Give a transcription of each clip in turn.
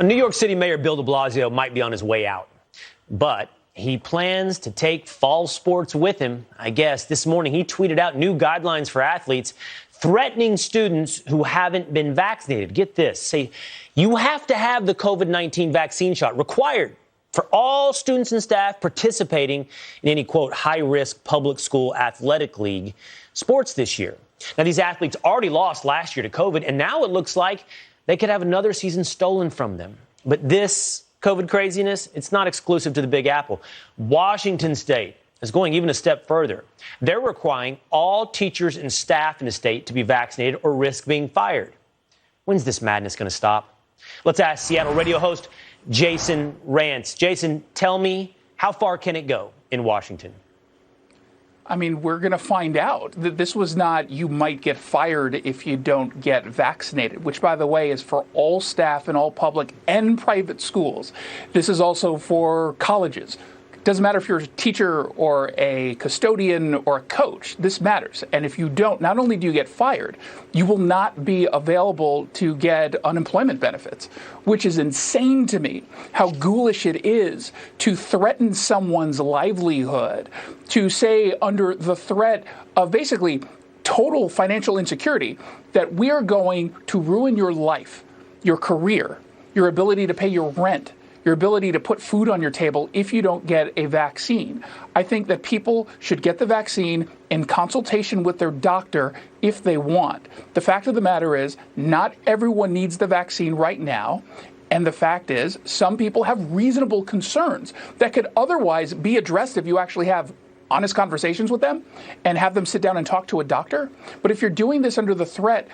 New York City Mayor Bill de Blasio might be on his way out, but he plans to take fall sports with him. I guess this morning he tweeted out new guidelines for athletes threatening students who haven't been vaccinated. Get this. Say, you have to have the COVID-19 vaccine shot required for all students and staff participating in any, quote, high-risk public school athletic league sports this year. Now, these athletes already lost last year to COVID, and now it looks like they could have another season stolen from them. But this COVID craziness, it's not exclusive to the Big Apple. Washington State is going even a step further. They're requiring all teachers and staff in the state to be vaccinated or risk being fired. When's this madness going to stop? Let's ask Seattle radio host Jason Rantz. Jason, tell me, how far can it go in Washington? I mean, we're going to find out. This was not you might get fired if you don't get vaccinated, which, by the way, is for all staff in all public and private schools. This is also for colleges. Doesn't matter if you're a teacher or a custodian or a coach. This matters. And if you don't, not only do you get fired, you will not be available to get unemployment benefits, which is insane to me, how ghoulish it is to threaten someone's livelihood, to say under the threat of basically total financial insecurity that we are going to ruin your life, your career, your ability to pay your rent, your ability to put food on your table if you don't get a vaccine. I think that people should get the vaccine in consultation with their doctor if they want. The fact of the matter is, not everyone needs the vaccine right now. And the fact is, some people have reasonable concerns that could otherwise be addressed if you actually have honest conversations with them and have them sit down and talk to a doctor. But if you're doing this under the threat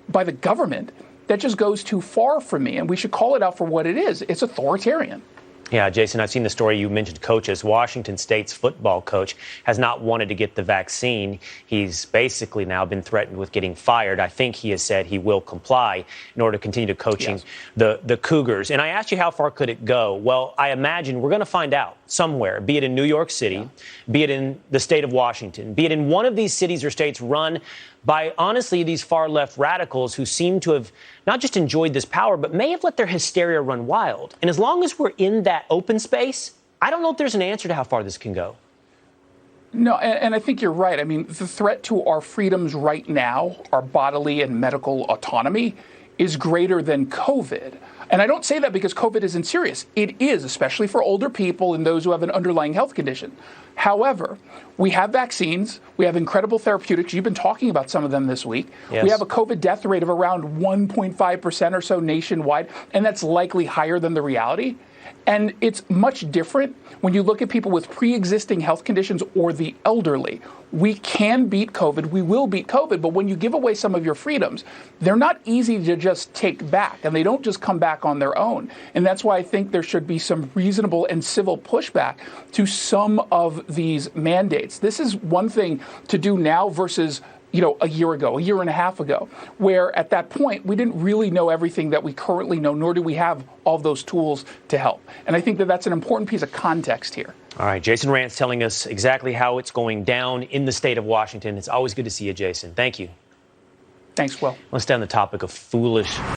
by the government, that just goes too far for me, and we should call it out for what it is. It's authoritarian. Yeah, Jason, I've seen the story. You mentioned coaches. Washington State's football coach has not wanted to get the vaccine. He's basically now been threatened with getting fired. I think he has said he will comply in order to continue coaching the Cougars. And I asked you, how far could it go? Well, I imagine we're going to find out somewhere, be it in New York City, be it in the state of Washington, be it in one of these cities or states run by, honestly, these far-left radicals who seem to have not just enjoyed this power, but may have let their hysteria run wild. And as long as we're in that open space, I don't know if there's an answer to how far this can go. No, and I think you're right. I mean, the threat to our freedoms right now, our bodily and medical autonomy, is greater than COVID. And I don't say that because COVID isn't serious. It is, especially for older people and those who have an underlying health condition. However, we have vaccines. We have incredible therapeutics. You've been talking about some of them this week. Yes. We have a COVID death rate of around 1.5% or so nationwide, and that's likely higher than the reality. And it's much different when you look at people with pre-existing health conditions or the elderly. We can beat COVID. We will beat COVID. But when you give away some of your freedoms, they're not easy to just take back, and they don't just come back on their own. And that's why I think there should be some reasonable and civil pushback to some of these mandates. This is one thing to do now versus a year ago, a year and a half ago, where at that point we didn't really know everything that we currently know, nor do we have all those tools to help. And I think that that's an important piece of context here. All right, Jason Rantz telling us exactly how it's going down in the state of Washington. It's always good to see you, Jason. Thank you. Thanks, Will. Let's stay on the topic of foolish